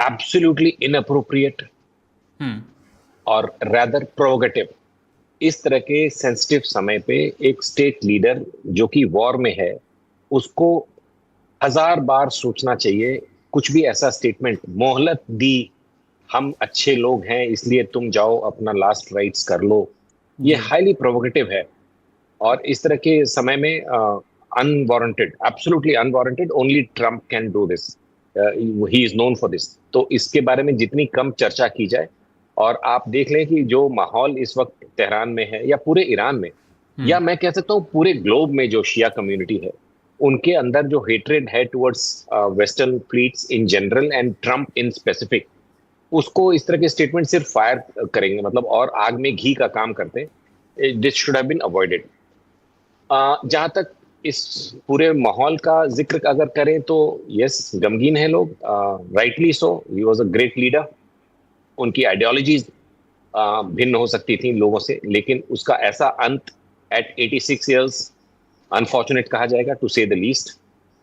Absolutely inappropriate हम्म। और rather provocative. इस तरह के सेंसिटिव समय पे एक स्टेट लीडर जो कि वॉर में है, उसको 1000 बार सोचना चाहिए। कुछ भी ऐसा स्टेटमेंट, मोहलत दी, हम अच्छे लोग हैं इसलिए तुम जाओ अपना लास्ट राइट्स कर लो, ये जी। हाईली प्रोवोकेटिव है। और इस तरह के समय में unwarranted, absolutely unwarranted, only Trump can do this, he is known for this. तो इसके बारे में जितनी कम चर्चा की जाए, और आप देख लें कि जो माहौल इस वक्त तेहरान में है या पूरे ईरान में, या हम्म। मैं कह सकता हूँ पूरे ग्लोब में, जो शिया कम्युनिटी है उनके अंदर जो हेट्रेड है towards western fleets in general and Trump in specific, उसको इस तरह के स्टेटमेंट सिर्फ फायर करेंगे, मतलब और आग में घी का काम करते हैं। This should have been avoided. जहां तक इस पूरे माहौल का जिक्र अगर करें तो यस, गमगीन है लोग, rightly so. He was a great leader. उनकी आइडियोलॉजीज भिन्न हो सकती थी लोगों से, लेकिन उसका ऐसा अंत एट 86 ईयर्स अनफॉर्चुनेट कहा जाएगा, टू से द लीस्ट।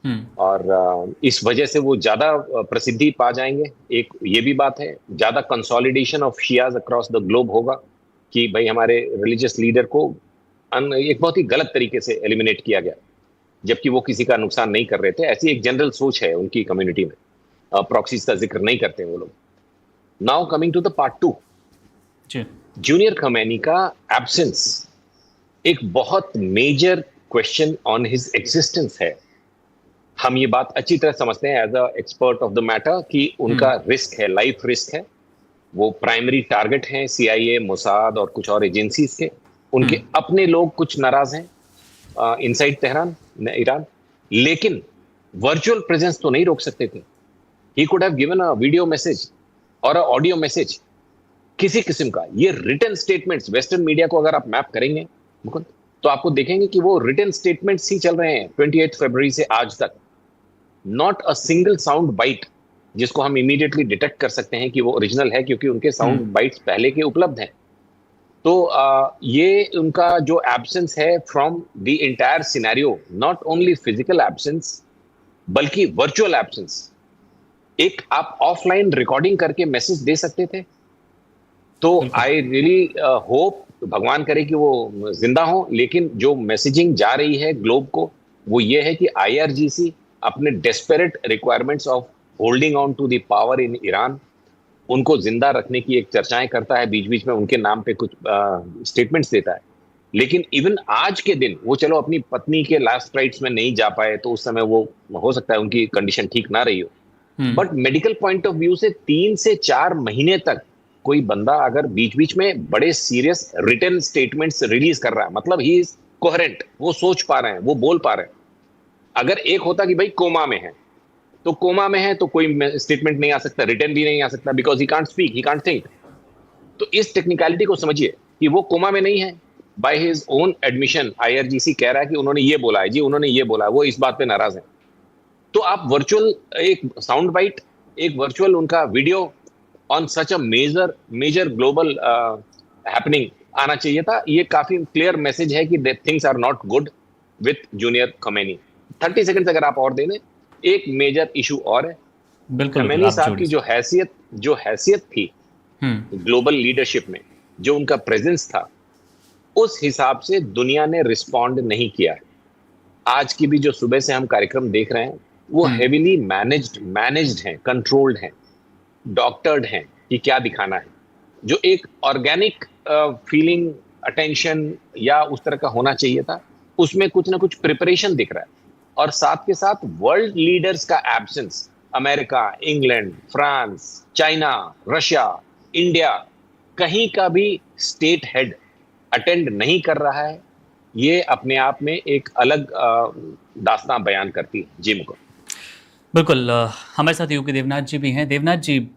हम्म। और इस वजह से वो ज्यादा प्रसिद्धि पा जाएंगे। एक ये भी बात है, ज्यादा consolidation of Shias across the globe होगा, कि भाई हमारे रिलीजियस लीडर को एक बहुत ही गलत तरीके से एलिमिनेट किया गया, जबकि वो किसी का नुकसान नहीं कर रहे थे। ऐसी एक जनरल सोच है उनकी कम्युनिटी में। प्रॉक्सीज का जिक्र नहीं करते वो लोग। Now coming to the part 2, जी। जूनियर खमैनी का एब्सेंस एक बहुत major question on his existence है। हम ये बात अच्छी तरह समझते हैं as a expert of the matter कि उनका हम्म। रिस्क है, लाइफ रिस्क है। वो प्राइमरी टारगेट हैं सीआईए, मोसाद और कुछ और एजेंसीज के। उनके हम्म। अपने लोग कुछ नाराज हैं इनसाइड तेहरान, ईरान। लेकिन वर्चुअल प्रेजेंस तो नहीं रोक सकते थे। He could have given a video message और अ ऑडियो मैसेज, किसी किस्म का। ये रिटन स्टेटमेंट्स वेस्टर्न मीडिया को अगर आप मैप करेंगे मुकुंद, तो आपको देखेंगे कि वो रिटन स्टेटमेंट्स ही चल रहे हैं 28 फरवरी से आज तक। Not a single sound bite जिसको हम इमीडिएटली डिटेक्ट कर सकते हैं कि वो ओरिजिनल है, क्योंकि उनके साउंड हम्म। बाइट्स पहले के उपलब्ध हैं। तो ये उनका जो एब्सेंस है from the entire scenario, not only physical absence बल्कि वर्चुअल एब्सेंस। एक आप ऑफलाइन रिकॉर्डिंग करके मैसेज दे सकते थे। तो बिल्कुल। आई रियली होप, भगवान करे कि वो जिंदा हो। लेकिन जो मैसेजिंग जा रही है ग्लोब को, वो ये है कि आईआरजीसी अपने desperate requirements of holding on to the power in Iran, उनको जिंदा रखने की एक चर्चाएं करता है, बीच बीच में उनके नाम पे कुछ स्टेटमेंट्स देता है। लेकिन इवन आज के दिन वो चलो अपनी पत्नी के लास्ट राइट्स में नहीं जा पाए, तो उस समय वो हो सकता है उनकी कंडीशन ठीक ना रही हो। Hmm. But medical point of view से 3 से 4 महीने तक कोई बंदा अगर बीच बीच में बड़े सीरियस रिटन स्टेटमेंट्स रिलीज कर रहा है, मतलब ही इज कोहेरेंट, वो सोच पा रहे हैं, वो बोल पा रहे हैं। अगर एक होता कि भाई कोमा में है, तो कोमा में है तो कोई स्टेटमेंट नहीं आ सकता, रिटन भी नहीं आ सकता, because he can't speak, he can't think. तो इस टेक्निकलिटी को समझिए कि वो कोमा में नहीं है। By his own admission IRGC कह रहा है कि उन्होंने ये बोला है जी, उन्होंने ये बोला है, वो इस बात पे नाराज है। तो आप वर्चुअल एक साउंड बाइट, एक वर्चुअल उनका video on such a major major global happening आना चाहिए था। ये काफी क्लियर मैसेज है कि things are not good with junior Khamenei. 30 second अगर आप और देने, एक मेजर इशू और है। बिल्कुल बिल्कुल, खमैनी आप साहब जोड़िए की सर। जो हैसियत थी हम्म। ग्लोबल लीडरशिप में, जो उनका प्रेजेंस था, उस हिसाब से दुनिया ने रिस्पॉन्ड नहीं किया है। आज की भी जो सुबह से हम कार्यक्रम देख रहे हैं, वो हम्म। हेविली मैनेज्ड हैं, कंट्रोल्ड हैं, डॉक्टर्ड हैं कि क्या दिखाना है। जो एक ऑर्गेनिक फीलिंग, अटेंशन या उस तरह का होना चाहिए था, उसमें कुछ ना कुछ प्रिपरेशन दिख रहा है। और साथ के साथ वर्ल्ड लीडर्स का absence, America, England, France, China, Russia, India, कहीं का भी स्टेट हेड अटेंड नहीं कर रहा है, ये अपने आप में एक अलग दास्तां बयान करती है। जी मुको। बिल्कुल। हमारे साथ यूके देवनाथ जी भी हैं। देवनाथ जी,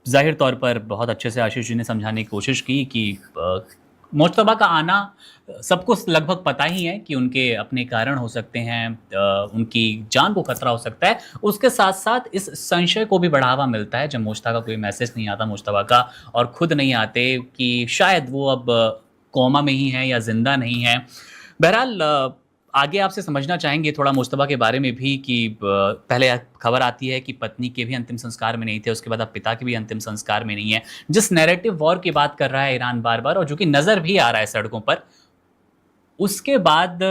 जाहिर तौर पर बहुत अच्छे से आशीष जी ने समझाने की कोशिश की कि मुश्तबा का आना सबको लगभग पता ही है कि उनके अपने कारण हो सकते हैं, उनकी जान को खतरा हो सकता है। उसके साथ साथ इस संशय को भी बढ़ावा मिलता है जब मुश्तबा का कोई मैसेज नहीं आता, मुश्तबा का, और खुद नहीं आते कि शायद वो अब कोमा में ही हैं या जिंदा नहीं हैं। बहरहाल, आगे आपसे समझना चाहेंगे थोड़ा मुश्तबा के बारे में भी कि पहले खबर आती है कि पत्नी के भी अंतिम संस्कार में नहीं थे, उसके बाद अब पिता के भी अंतिम संस्कार में नहीं है। जिस नैरेटिव वॉर की बात कर रहा है ईरान बार-बार और जो कि नज़र भी आ रहा है सड़कों पर, उसके बाद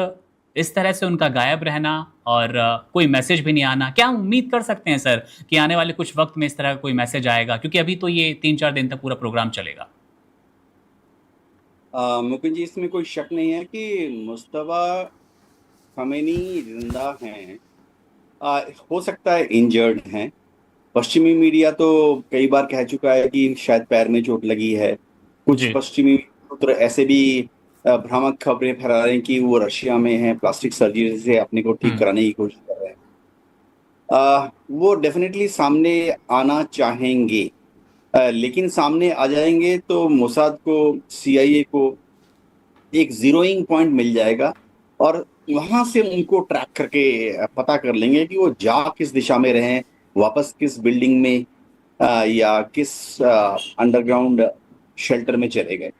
इस तरह से उनका गायब रहना और कोई मैसेज भी नहीं आना, क्या हम उम्मीद कर सकते हैं सर कि आने वाले कुछ वक़्त में इस तरह का कोई मैसेज आएगा? क्योंकि अभी तो ये 3-4 दिन तक पूरा प्रोग्राम चलेगा। मुकुंद जी, इसमें कोई शक नहीं है कि मुस्तफा खमेनी जिंदा हैं। हो सकता है इंजर्ड हैं। पश्चिमी मीडिया तो कई बार कह चुका है कि शायद पैर में चोट लगी है। कुछ जी। पश्चिमी सूत्र ऐसे भी भ्रामक खबरें फैला रहे हैं कि वो रशिया में हैं, प्लास्टिक सर्जरी से अपने को ठीक कराने की कोशिश कर रहे हैं। वो डेफिनेटली सामने आना चाहेंगे, लेकिन सामने आ जाएंगे तो मोसाद को, CIA को एक जीरोइंग पॉइंट मिल जाएगा और वहां से उनको ट्रैक करके पता कर लेंगे कि वो जा किस दिशा में रहे, वापस किस बिल्डिंग में या किस अंडरग्राउंड शेल्टर में चले गए।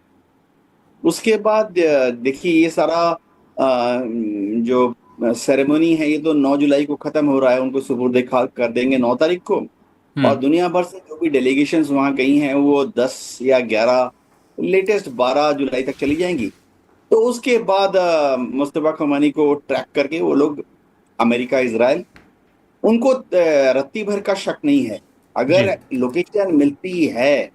उसके बाद देखिए, ये सारा जो सेरेमनी है ये तो 9 जुलाई को खत्म हो रहा है, उनको सुपुर्द खाक कर देंगे 9 तारीख को। और दुनिया भर से जो भी डेलीगेशंस वहां गई हैं वो 10 या 11, लेटेस्ट 12 जुलाई तक चली जाएंगी। तो उसके बाद मुस्तफा खमानी को ट्रैक करके वो लोग अमेरिका, इजराइल, उनको रत्ती भर का शक नहीं है। अगर लोकेशन मिलती है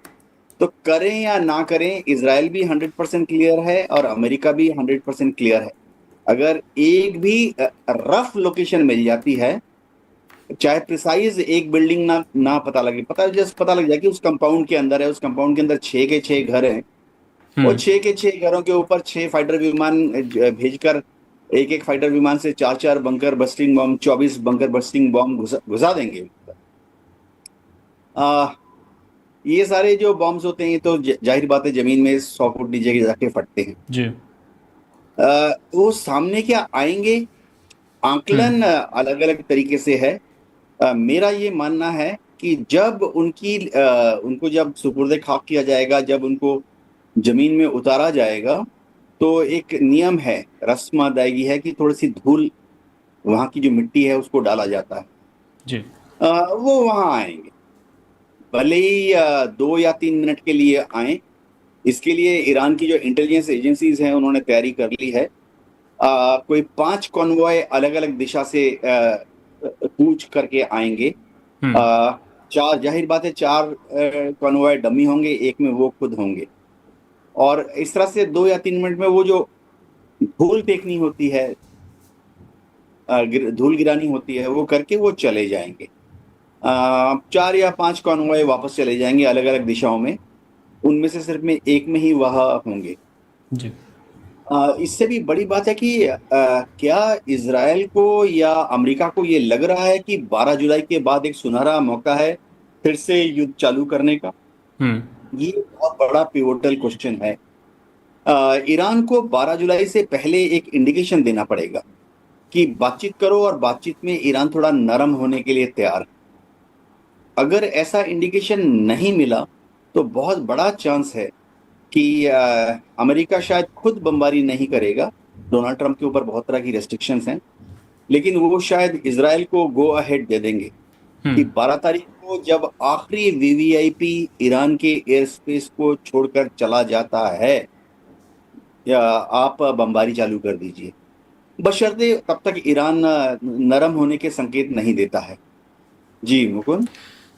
तो करें या ना करें, इजराइल भी 100% क्लियर है और अमेरिका भी 100% क्लियर है। अगर एक भी रफ लोकेशन मिल जाती है, चाहे प्रिसाइज एक बिल्डिंग ना पता लगे, पता लग जाए कि उस कंपाउंड के अंदर है, उस कंपाउंड के अंदर 6 के 6 घर हैं और 6 के 6 घरों के ऊपर 6 फाइटर विमान भेजकर एक फाइटर विमान से 4 बंकर बस्टिंग बम, 24 बंकर बस्टिंग बम घुसा देंगे। ये सारे जो बॉम्ब्स होते हैं तो जाहिर बात है जमीन में 100 फुट नीचे जाके फटते हैं जी। वो सामने क्या आएंगे, आंकलन अलग अलग तरीके से है। मेरा ये मानना है कि जब उनको जब सुपुर्द खाक किया जाएगा, जब उनको जमीन में उतारा जाएगा, तो एक नियम है, रस्म अदायगी है कि थोड़ी सी धूल, वहां की जो मिट्टी है उसको डाला जाता है जी। वो वहां आएंगे, भले ही 2 या 3 मिनट के लिए आए। इसके लिए ईरान की जो इंटेलिजेंस एजेंसीज हैं उन्होंने तैयारी कर ली है। कोई 5 कॉन्वॉय अलग अलग दिशा से कूच करके आएंगे। 4, जाहिर बात है 4 कॉन्वॉय डमी होंगे, एक में वो खुद होंगे और इस तरह से 2 या 3 मिनट में वो जो धूल फेंकनी होती है, धूल गिरानी होती है, वो करके वो चले जाएंगे। 4 या 5 कॉन्वॉय वापस चले जाएंगे अलग अलग दिशाओं में, उनमें से सिर्फ में एक में ही वह होंगे जी। इससे भी बड़ी बात है कि क्या इजराइल को या अमेरिका को ये लग रहा है कि 12 जुलाई के बाद एक सुनहरा मौका है फिर से युद्ध चालू करने का? ये बहुत बड़ा पिवोटल क्वेश्चन है। ईरान को 12 जुलाई से पहले एक इंडिकेशन देना पड़ेगा कि बातचीत करो और बातचीत में ईरान थोड़ा नरम होने के लिए तैयार। अगर ऐसा इंडिकेशन नहीं मिला तो बहुत बड़ा चांस है कि अमेरिका शायद खुद बमबारी नहीं करेगा। डोनाल्ड ट्रंप के ऊपर बहुत तरह की रेस्ट्रिक्शंस हैं, लेकिन वो शायद इजराइल को गो अहेड दे देंगे कि 12 तारीख को जब आखिरी VVIP ईरान के एयर स्पेस को छोड़कर चला जाता है, या आप बमबारी चालू कर दीजिए, बशर्ते तब तक ईरान नरम होने के संकेत नहीं देता है। जी मुकुंद।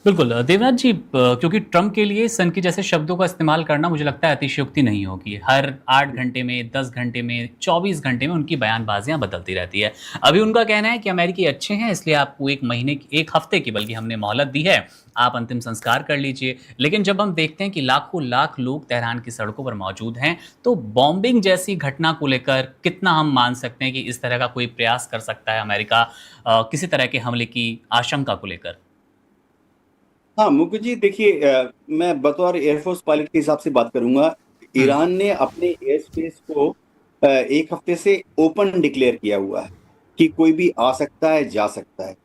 बिल्कुल देवनाथ जी, क्योंकि ट्रंप के लिए सन के जैसे शब्दों का इस्तेमाल करना मुझे लगता है अतिशयोक्ति नहीं होगी। हर 8 घंटे में, 10 घंटे में, 24 घंटे में उनकी बयानबाजियां बदलती रहती है। अभी उनका कहना है कि अमेरिकी अच्छे हैं, इसलिए आपको 1 हफ्ते की बल्कि हमने मोहलत दी है, आप अंतिम संस्कार कर लीजिए। लेकिन जब हम देखते हैं कि लाखों लाख लोग तेहरान की सड़कों पर मौजूद हैं, तो बॉम्बिंग जैसी घटना को लेकर कितना हम मान सकते हैं कि इस तरह का कोई प्रयास कर सकता है अमेरिका किसी तरह के हमले की आशंका को लेकर? हाँ मुकुल जी, देखिए, मैं बतौर एयरफोर्स पायलट के हिसाब से बात करूंगा। ईरान ने अपने एयर स्पेस को 1 हफ्ते से ओपन डिक्लेयर किया हुआ है कि कोई भी आ सकता है, जा सकता है।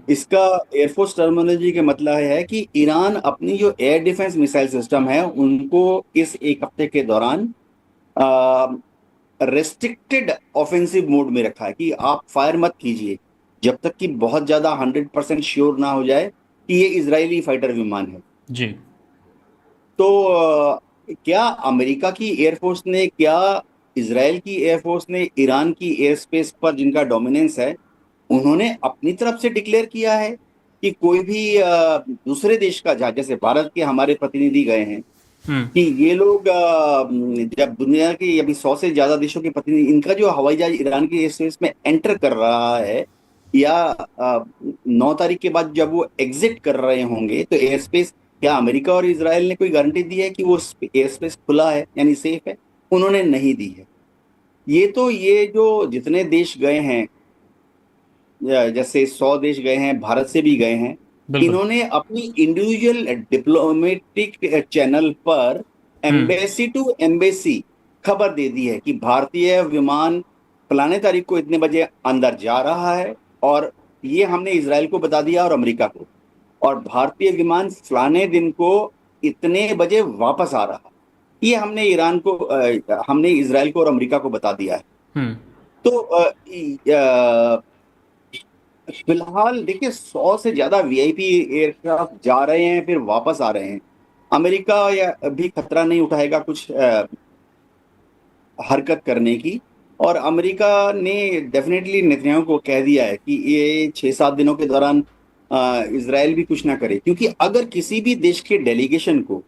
इसका एयरफोर्स टर्मिनोलॉजी का मतलब है कि ईरान अपनी जो एयर डिफेंस मिसाइल सिस्टम है उनको इस 1 हफ्ते के दौरान रेस्ट्रिक्टेड ऑफेंसिव मोड में रखा है कि आप फायर मत कीजिए जब तक कि बहुत ज्यादा 100% श्योर ना हो जाए कि ये इजरायली फाइटर विमान है। जी। तो क्या अमेरिका की एयरफोर्स ने, क्या इजराइल की एयरफोर्स ने ईरान की एयर स्पेस पर जिनका डोमिनेंस है, उन्होंने अपनी तरफ से डिक्लेयर किया है कि कोई भी दूसरे देश का जहाज, जैसे भारत के हमारे प्रतिनिधि गए हैं कि ये लोग जब दुनिया के अभी 100 से ज्यादा देशों के प्रतिनिधि, इनका जो हवाई जहाज ईरान के एयर स्पेस में एंटर कर रहा है या 9 तारीख के बाद जब वो एग्जिट कर रहे होंगे, तो एयर स्पेस, क्या अमेरिका और इजराइल ने कोई गारंटी दी है कि वो एयर स्पेस खुला है यानी सेफ है? उन्होंने नहीं दी है। ये जो जितने देश गए हैं, जैसे 100 देश गए हैं, भारत से भी गए हैं, बिल्कुल। इन्होंने अपनी इंडिविजुअल डिप्लोमेटिक चैनल पर एम्बेसी टू एम्बेसी खबर दे दी है कि भारतीय विमान फलाने तारीख को इतने बजे अंदर जा रहा है, और ये हमने इजराइल को बता दिया और अमेरिका को, और भारतीय विमान फलाने दिन को इतने बजे वापस आ रहा है। ये हमने हमने इजराइल को और अमेरिका को बता दिया है। तो फिलहाल देखिए 100 से ज्यादा वीआईपी एयरक्राफ्ट जा रहे हैं फिर वापस आ रहे हैं। अमेरिका या भी खतरा नहीं उठाएगा कुछ हरकत करने की, और अमेरिका ने डेफिनेटली नेतन्याहू को कह दिया है कि ये 6-7 दिनों के दौरान इजराइल भी कुछ ना करे, क्योंकि अगर किसी भी देश के डेलीगेशन को,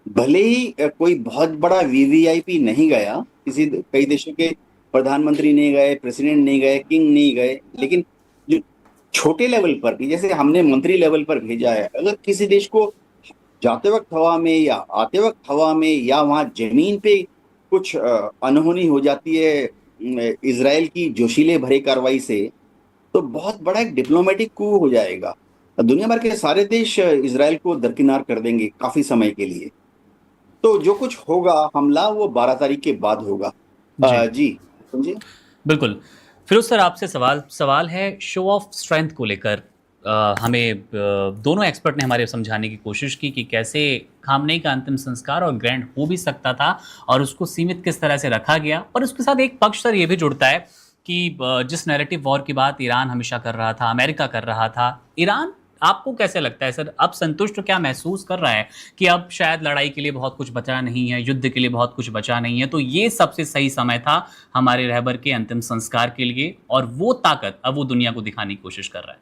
भले ही कोई बहुत बड़ा वीवीआईपी नहीं गया, कई देशों के प्रधानमंत्री नहीं गए, प्रेसिडेंट नहीं गए, किंग नहीं गए, लेकिन जो छोटे लेवल पर भी, जैसे हमने मंत्री लेवल पर भेजा है, अगर किसी देश को जाते वक्त हवा में या आते वक्त हवा में या वहां जमीन पे कुछ अनहोनी हो जाती है इजराइल की जोशीले भरे कार्रवाई से, तो बहुत बड़ा एक डिप्लोमेटिक कू हो जाएगा। दुनिया भर के सारे देश इजराइल को दरकिनार कर देंगे काफी समय के लिए। तो जो कुछ होगा हमला, वो 12 तारीख के बाद होगा। जी समझिए। बिल्कुल। फिरोज सर, आपसे सवाल है शो ऑफ स्ट्रेंथ को लेकर। हमें दोनों एक्सपर्ट ने हमारे समझाने की कोशिश की कि कैसे खामनेई का अंतिम संस्कार और ग्रैंड हो भी सकता था और उसको सीमित किस तरह से रखा गया। और उसके साथ एक पक्ष सर ये भी जुड़ता है कि जिस नैरेटिव वॉर की बात ईरान हमेशा कर रहा था, अमेरिका कर रहा था, ईरान आपको कैसे लगता है सर, अब संतुष्ट क्या महसूस कर रहा है कि अब शायद लड़ाई के लिए बहुत कुछ बचा नहीं है, युद्ध के लिए बहुत कुछ बचा नहीं है, तो ये सबसे सही समय था हमारे रहबर के अंतिम संस्कार के लिए, और वो ताकत अब वो दुनिया को दिखाने की कोशिश कर रहा है?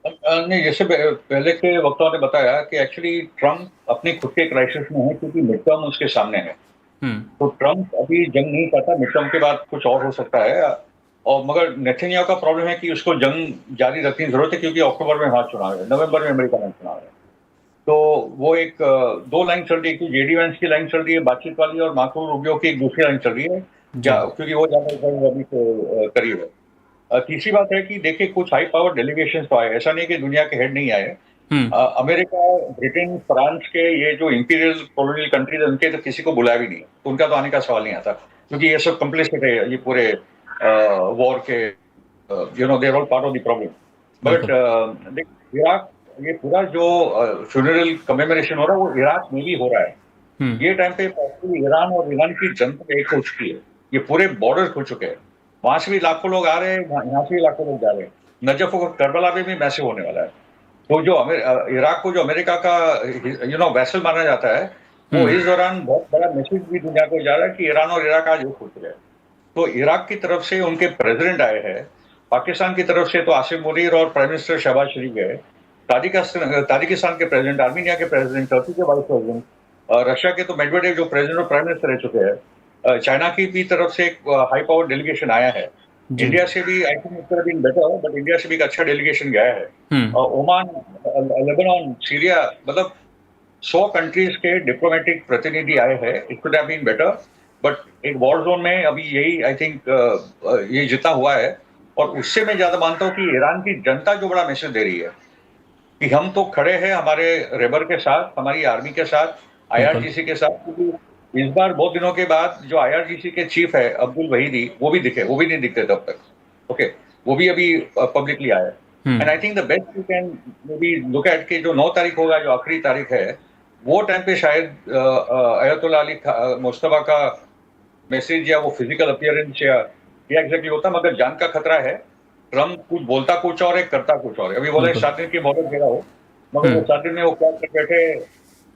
नहीं, जैसे पहले के वक्ताओं ने बताया कि एक्चुअली ट्रम्प अपने खुद के क्राइसिस में है, क्योंकि मिड टर्म उसके सामने है। तो ट्रम्प अभी जंग नहीं करता, मिड टर्म के बाद कुछ और हो सकता है। और मगर नेतन्याहू का प्रॉब्लम है कि उसको जंग जारी रखने की जरूरत है, क्योंकि अक्टूबर में वहां चुनाव है, नवंबर में अमेरिका में चुनाव है। तो वो एक दो लाइन चल रही है, जेडी वेंस की लाइन चल रही है बातचीत वाली, और मार्को रूबियो की एक दूसरी लाइन चल रही है, क्योंकि वो ज्यादा करीब है। तीसरी बात है कि देखिए कुछ हाई पावर डेलीगेशन तो आए, ऐसा नहीं कि दुनिया के हेड नहीं आए। अमेरिका, ब्रिटेन, फ्रांस के ये जो इंपीरियल कॉलोनियल कंट्रीज, उनके तो किसी को बुलाया भी नहीं, तो उनका तो आने का सवाल नहीं आता, क्योंकि ये सब कंप्लिसिट है ये पूरे वॉर के, they are all part of the problem. But Iraq, ये पूरा जो फ्यूनरल कमेमोरेशन हो रहा है वो इराक में भी हो रहा है। ये टाइम पे ईरान और ईरान की जनता एक हो चुकी है, ये पूरे बॉर्डर खुल चुके हैं, वहां से भी लाखों लोग आ रहे हैं, यहाँ से भी लाखों लोग जा रहे हैं। नजफ और करबला में भी मैसिव होने वाला है। तो जो इराक को जो अमेरिका का वैसल माना जाता है, वो इस दौरान बहुत बड़ा मैसेज भी दुनिया को जा रहा है कि ईरान और इराक आज एक हो चुके हैं। तो इराक की तरफ से उनके प्रेसिडेंट आए हैं, पाकिस्तान की तरफ से तो आसिफ मुनीर और प्राइम मिनिस्टर शहबाज शरीफ गए, ताजिकिस्तान के प्रेसिडेंट, आर्मीनिया के प्रेसिडेंट, टर्की के वाइस प्रेसिडेंट, रशिया के तो मेडवेडेव जो प्रेसिडेंट और प्राइम मिनिस्टर रह चुके हैं, चाइना की भी तरफ से एक हाई पावर डेलीगेशन आया है, इंडिया से भी I think it been better, but India से भी एक अच्छा डेलीगेशन गया है। ओमान, लेबनान, सीरिया, मतलब 100 कंट्रीज के डिप्लोमेटिक प्रतिनिधि आए हैं। It could have been better, but एक वॉर जोन में अभी यही आई थिंक ये जितना हुआ है। और उससे मैं ज्यादा मानता हूँ कि ईरान की जनता जो बड़ा मैसेज दे रही है कि हम तो खड़े हैं हमारे रेबर के साथ, हमारी आर्मी के साथ, IRGC के साथ, क्योंकि इस बार बहुत दिनों के बाद जो IRGC के चीफ है अब्दुल वहीदी, वो भी नहीं दिखते तब तक। ओके, वो भी अभी पब्लिकली आया है। And I think the best you can may be look at के जो 9 तारीख होगा, जो आखिरी तारीख है, वो टाइम पे शायद अयतुल्ला अली मुस्तफा का मैसेज या वो फिजिकल अपीयरेंस या एग्जैक्टली होता, मगर जान का खतरा है। ट्रम्प कुछ बोलता कुछ और है, करता कुछ और है। अभी बोला 7 दिन की मोहलत दे रहा हो, मगर वो 7 दिन में वो क्या कर बैठे,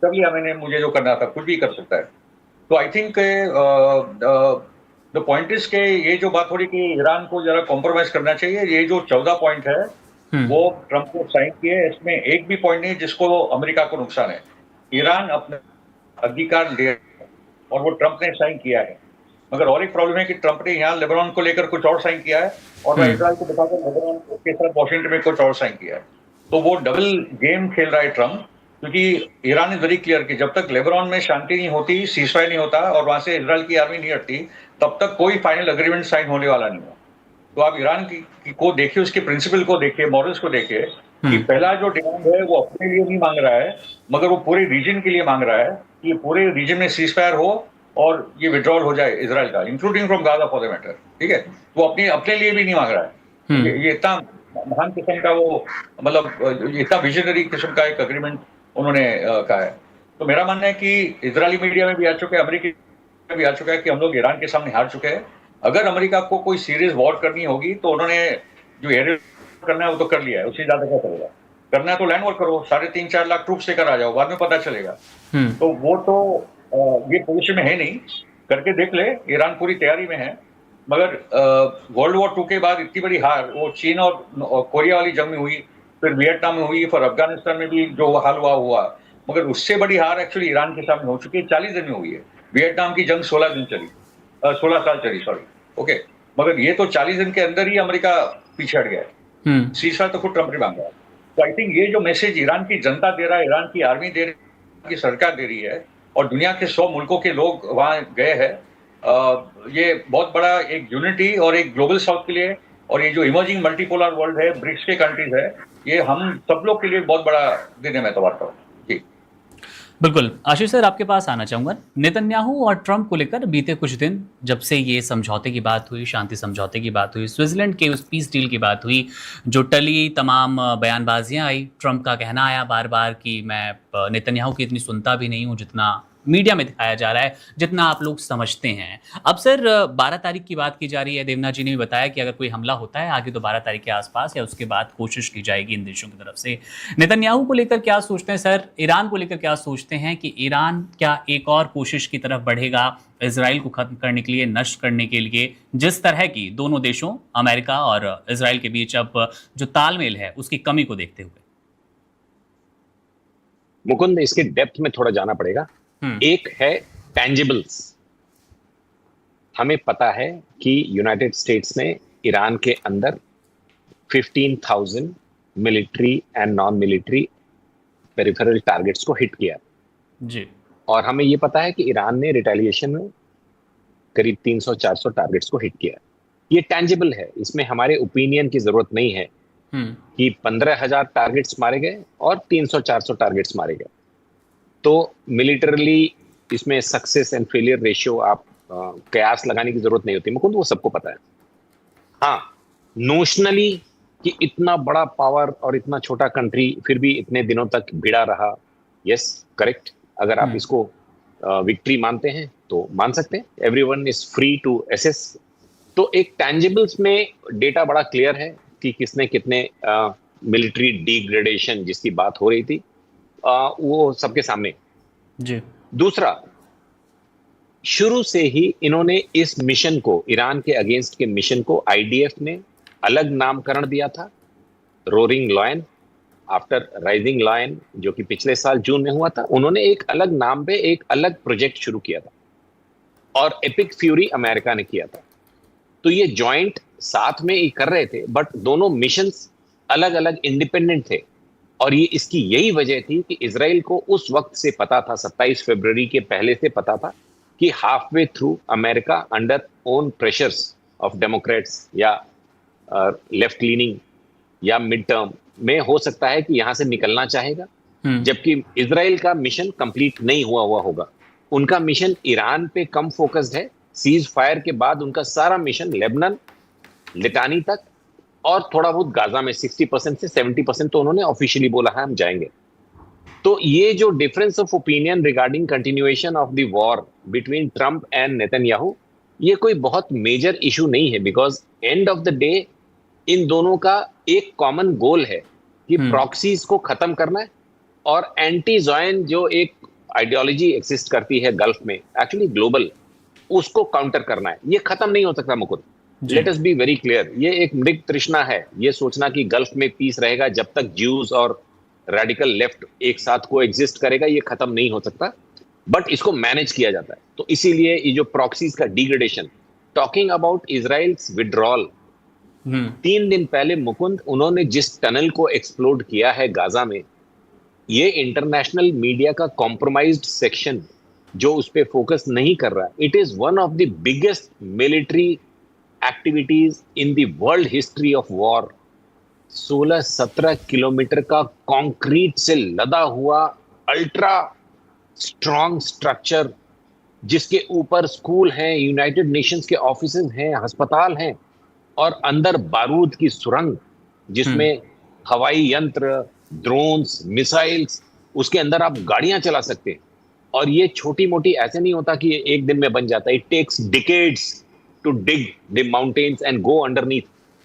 कर लिया मैंने, मुझे जो करना था, कुछ भी कर सकता है। तो I think the point is के ये जो बात हो रही कि ईरान को जरा कॉम्प्रोमाइज करना चाहिए, ये जो 14 पॉइंट है वो ट्रम्प को साइन किए, इसमें एक भी पॉइंट नहीं जिसको अमेरिका को नुकसान है। ईरान अपने अधिकार ले और वो ट्रम्प ने साइन किया है, मगर और एक प्रॉब्लम है कि ट्रम्प ने यहाँ लेबनान को लेकर कुछ और साइन किया है और इजराइल को बताकर लेबनान के साथ वॉशिंगटन में कुछ और साइन किया है। तो वो डबल गेम खेल रहा है ट्रम्प, क्योंकि ईरान इज वेरी क्लियर कि जब तक लेबनान में शांति नहीं होती, सीजफायर नहीं होता और वहां से इजराइल की आर्मी नहीं हटती, तब तक कोई फाइनल एग्रीमेंट साइन होने वाला नहीं है। तो आप ईरान को देखिए, उसके प्रिंसिपल को देखिए, मॉरल्स को देखिए कि पहला जो डिमांड है वो अपने लिए नहीं मांग रहा है, मगर वो पूरे रीजन के लिए मांग रहा है कि पूरे रीजन में सीजफायर हो और ये विड्रॉल हो जाए इजराइल का, including from Gaza for the matter. ठीक है, वो अपने लिए भी नहीं मांग रहा है। ये इतना महान किस्म का वो, मतलब इतना विजनरी किस्म का एक अग्रीमेंट उन्होंने कहा है। तो मेरा मानना है कि इजरायली मीडिया में भी आ चुका है, अमेरिकी में भी आ चुका है कि हम लोग ईरान के सामने हार चुके हैं। अगर अमेरिका को कोई सीरियस वॉर करनी होगी तो उन्होंने जो एयर करना है वो तो कर लिया है, उससे ज्यादा क्या करेगा। करना है तो लैंड वॉर करो, 3.5-4 लाख ट्रूप्स लेकर आ जाओ, बाद में पता चलेगा। तो वो तो ये पोजीशन में है नहीं, करके देख ले, ईरान पूरी तैयारी में है। मगर वर्ल्ड वॉर 2 के बाद इतनी बड़ी हार वो चीन और कोरिया वाली जंग में हुई, फिर वियतनाम में हुई, फिर अफगानिस्तान में भी जो हाल हुआ, मगर उससे बड़ी हार एक्चुअली ईरान के सामने हो चुकी है, 40 दिन में हुई है। वियतनाम की जंग 16 दिन चली, 16 साल चली, सॉरी, ओके। मगर ये तो 40 दिन के अंदर ही अमेरिका पीछे हट गया है। सीजफायर तो खुद ट्रम्प ने मांगा है। तो आई थिंक ये जो मैसेज ईरान की जनता दे रहा है, ईरान की आर्मी दे रही है, की सरकार दे रही है, और दुनिया के 100 मुल्कों के लोग वहां गए हैं, ये बहुत बड़ा एक यूनिटी और एक ग्लोबल साउथ के लिए, और ये जो इमर्जिंग मल्टीपोलर वर्ल्ड है, ब्रिक्स के कंट्रीज है, ये हम सब लोग के लिए बहुत बड़ा दिन है, मैं तो मानता हूँ। जी बिल्कुल। आशीष सर, आपके पास आना चाहूँगा। नेतन्याहू और ट्रंप को लेकर बीते कुछ दिन जब से ये समझौते की बात हुई, शांति समझौते की बात हुई, स्विट्जरलैंड के उस पीस डील की बात हुई, जो टली तमाम बयानबाजियां आई, ट्रंप का कहना आया बार बार कि मैं नेतन्याहू की इतनी सुनता भी नहीं हूँ जितना मीडिया में दिखाया जा रहा है, जितना आप लोग समझते हैं। अब सर 12 तारीख की बात की जा रही है। देवनाथ जी ने भी बताया कि अगर कोई हमला होता है आगे तो 12 तारीख के आसपास या उसके बाद कोशिश की जाएगी इन देशों की तरफ से। नेतन्याहू को लेकर क्या सोचते हैं सर? ईरान को लेकर क्या सोचते हैं कि ईरान क्या एक और कोशिश की तरफ बढ़ेगा इजराइल को खत्म करने के लिए, नष्ट करने के लिए, जिस तरह की दोनों देशों अमेरिका और इजराइल के बीच अब जो तालमेल है उसकी कमी को देखते हुए? मुकुंद, इसके डेप्थ में थोड़ा जाना पड़ेगा। एक है टैंजिबल्स। हमें पता है कि यूनाइटेड स्टेट्स ने ईरान के अंदर 15,000 military and non military peripheral targets को हिट किया जी, और हमें यह पता है कि ईरान ने रिटेलिएशन में करीब 300-400 टारगेट्स को हिट किया। ये टैंजिबल है, इसमें हमारे ओपिनियन की जरूरत नहीं है कि 15,000 टारगेट्स मारे गए और 300-400 टारगेट्स मारे गए। तो मिलिटरली इसमें सक्सेस एंड फेलियर रेशियो आप कयास लगाने की जरूरत नहीं होती मुकुंद, वो सबको पता है। हाँ, नोशनली कि इतना बड़ा पावर और इतना छोटा कंट्री फिर भी इतने दिनों तक भिड़ा रहा, यस करेक्ट। अगर आप इसको विक्ट्री मानते हैं तो मान सकते हैं, everyone is free to access. तो एक टैंजिबल्स में डेटा बड़ा क्लियर है कि किसने कितने मिलिट्री डिग्रेडेशन जिसकी बात हो रही थी वो सबके सामने जी। दूसरा, शुरू से ही इन्होंने इस मिशन को, ईरान के अगेंस्ट के मिशन को, आईडीएफ ने अलग नामकरण दिया था, roaring lion after rising lion, जो कि पिछले साल जून में हुआ था। उन्होंने एक अलग नाम पे एक अलग प्रोजेक्ट शुरू किया था और एपिक फ्यूरी अमेरिका ने किया था। तो ये जॉइंट साथ में ही कर रहे थे, बट दोनों मिशंस अलग अलग इंडिपेंडेंट थे। और ये इसकी यही वजह थी कि इजराइल को उस वक्त से पता था, 27 फरवरी के पहले से पता था कि half way through America under own pressures of Democrats या लेफ्ट लीनिंग या मिड टर्म में हो सकता है कि यहां से निकलना चाहेगा, जबकि इजराइल का मिशन कंप्लीट नहीं हुआ होगा। उनका मिशन ईरान पे कम फोकस्ड है। सीज फायर के बाद उनका सारा मिशन लेबनान, लिटानी तक और थोड़ा बहुत गाजा में 60% से 70% तो उन्होंने ऑफिशियली बोला है हम जाएंगे। तो ये जो difference of opinion regarding continuation of the war between Trump and Netanyahu, ये कोई बहुत मेजर इशू नहीं है, because end of the day in दोनों का एक कॉमन गोल है कि प्रॉक्सीज को खत्म करना है और एंटी ज़ोयन जो एक आइडियोलॉजी एक्सिस्ट करती है गल्फ में, एक्चुअली ग्लोबल, उसको काउंटर करना है। ये खत्म नहीं हो सकता Mukund, let us be very clear. ये एक मृग तृष्णा है, ये सोचना कि गल्फ में पीस रहेगा जब तक ज्यूज और रेडिकल लेफ्ट एक साथ को एग्जिस्ट करेगा, ये खत्म नहीं हो सकता, बट इसको मैनेज किया जाता है। तो इसीलिए ये जो प्रॉक्सीज का degradation, talking about Israel's withdrawal, 3 दिन पहले मुकुंद उन्होंने जिस टनल को एक्सप्लोड किया है गाजा में, ये इंटरनेशनल मीडिया का कॉम्प्रोमाइज्ड सेक्शन जो उस पर फोकस नहीं कर रहा, it is one of the biggest military activities in the world history of war. 16-17 kilometre का कंक्रीट से लदा हुआ अल्ट्रा स्ट्रॉन्ग स्ट्रक्चर, जिसके ऊपर स्कूल हैं, यूनाइटेड नेशंस के ऑफिसेज हैं, अस्पताल हैं, और अंदर बारूद की सुरंग जिसमें हवाई यंत्र, ड्रोन्स, मिसाइल्स, उसके अंदर आप गाड़ियां चला सकते हैं। और ये छोटी मोटी ऐसे नहीं होता कि ये एक दिन में बन जाता है, it takes decades to dig the mountains and go underneath.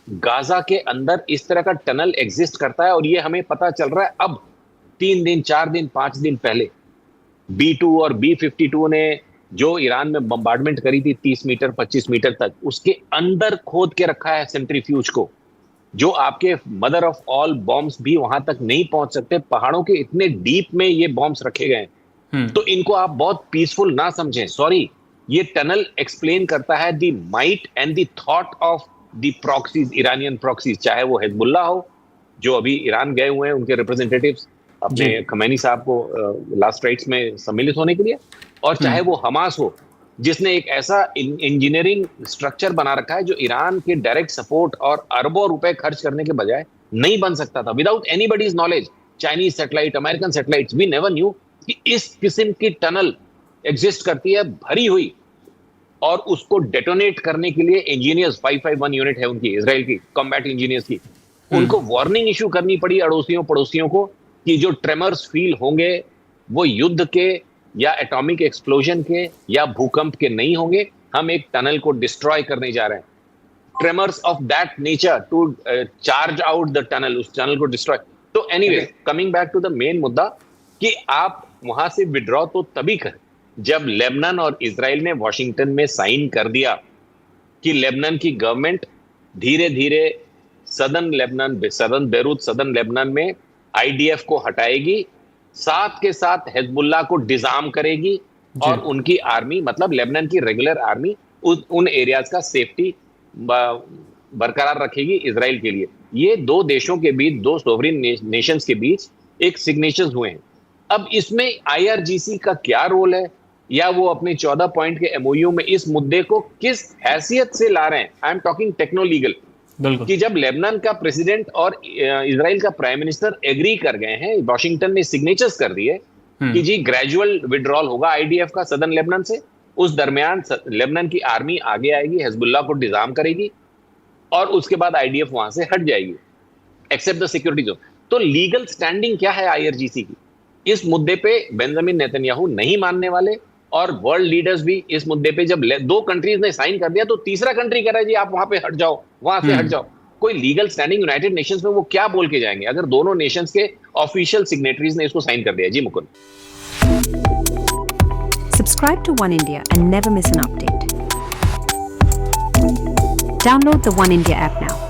Gaza के अंदर इस तरह का टनल एग्जिस्ट करता है, और ये हमें पता चल रहा है अब 3 दिन, 4 दिन, 5 दिन पहले। B-2 और B-52 ने जो ईरान में बम्बार्डमेंट करी थी 30 मीटर 25 मीटर तक, उसके अंदर खोद के रखा है सेंट्रीफ्यूज को, जो आपके मदर ऑफ ऑल बॉम्ब्स भी वहां तक नहीं पहुंच सकते। पहाड़ों के इतने डीप में ये बॉम्ब्स रखे गए हैं। तो इनको आप बहुत पीसफुल ना समझें, सॉरी। ये टनल एक्सप्लेन करता है the might and the thought of the proxies, Iranian proxies, चाहे वो हिजबुल्लाह हो जो अभी ईरान गए हुए हैं, उनके रिप्रेजेंटेटिव्स अपने खमैनी साहब को लास्ट राइट्स में सम्मिलित होने के लिए, और चाहे वो हमास हो जिसने एक ऐसा इंजीनियरिंग स्ट्रक्चर बना रखा है जो ईरान के डायरेक्ट सपोर्ट और अरबों रुपए खर्च करने के बजाय नहीं बन सकता था without anybody's knowledge. Chinese satellite, American satellites, we never knew कि इस किस्म की टनल एग्जिस्ट करती है भरी हुई, और उसको डेटोनेट करने के लिए इंजीनियर्स, 551 यूनिट है उनकी, इजराइल की कॉम्बैट इंजीनियर्स की, उनको वार्निंग इशू करनी पड़ी अड़ोसियों पड़ोसियों को कि जो ट्रेमर्स फील होंगे वो युद्ध के या एटॉमिक एक्सप्लोजन के या भूकंप के नहीं होंगे, हम एक टनल को डिस्ट्रॉय करने जा रहे हैं। Tremors of that nature to charge out the tunnel, उस टनल को डिस्ट्रॉय। तो anyway, coming back to the main मुद्दा कि आप वहां से विड्रॉ तो तभी करें जब लेबनान और इजराइल ने वॉशिंगटन में साइन कर दिया कि लेबनान की गवर्नमेंट धीरे धीरे सदर्न बेरूत, सदर्न लेबनान में IDF को हटाएगी, साथ के साथ हिजबुल्लाह को डिजार्म करेगी, और उनकी आर्मी, मतलब लेबनान की रेगुलर आर्मी, उन एरियाज का सेफ्टी बरकरार रखेगी इजराइल के लिए। ये 2 देशों के बीच, 2 सोवरेन नेशंस के बीच एक सिग्नेचर्स हुए हैं। अब इसमें IRGC का क्या रोल है, या वो अपने 14 पॉइंट के MOU में इस मुद्दे को किस हैसियत से ला रहे हैं? I am talking techno legal, कि जब लेबनान का प्रेसिडेंट और इजराइल का प्राइम मिनिस्टर एग्री कर गए हैं, वॉशिंगटन ने सिग्नेचर्स कर दिए कि जी ग्रेजुअल विड्रॉल होगा IDF का सदर्न लेबनान से, उस दरमियान लेबनान की आर्मी आगे आएगी, हिजबुल्लाह को डिजार्म करेगी, और उसके बाद IDF वहां से हट जाएगी एक्सेप्ट द सिक्योरिटी जोन। तो लीगल स्टैंडिंग क्या है IRGC की? इस मुद्दे पे बेंजामिन नेतन्याहू नहीं मानने वाले, और वर्ल्ड लीडर्स भी इस मुद्दे पे, जब 2 कंट्रीज ने साइन कर दिया तो तीसरा कंट्री कह रहा है जी आप वहां पे हट जाओ, वहां से हट जाओ। कोई लीगल स्टैंडिंग यूनाइटेड नेशंस में वो क्या बोल के जाएंगे अगर दोनों नेशंस के ऑफिशियल सिग्नेटरीज ने इसको साइन कर दिया? जी Mukund. Subscribe to One India and never miss an update. Download the One India app now.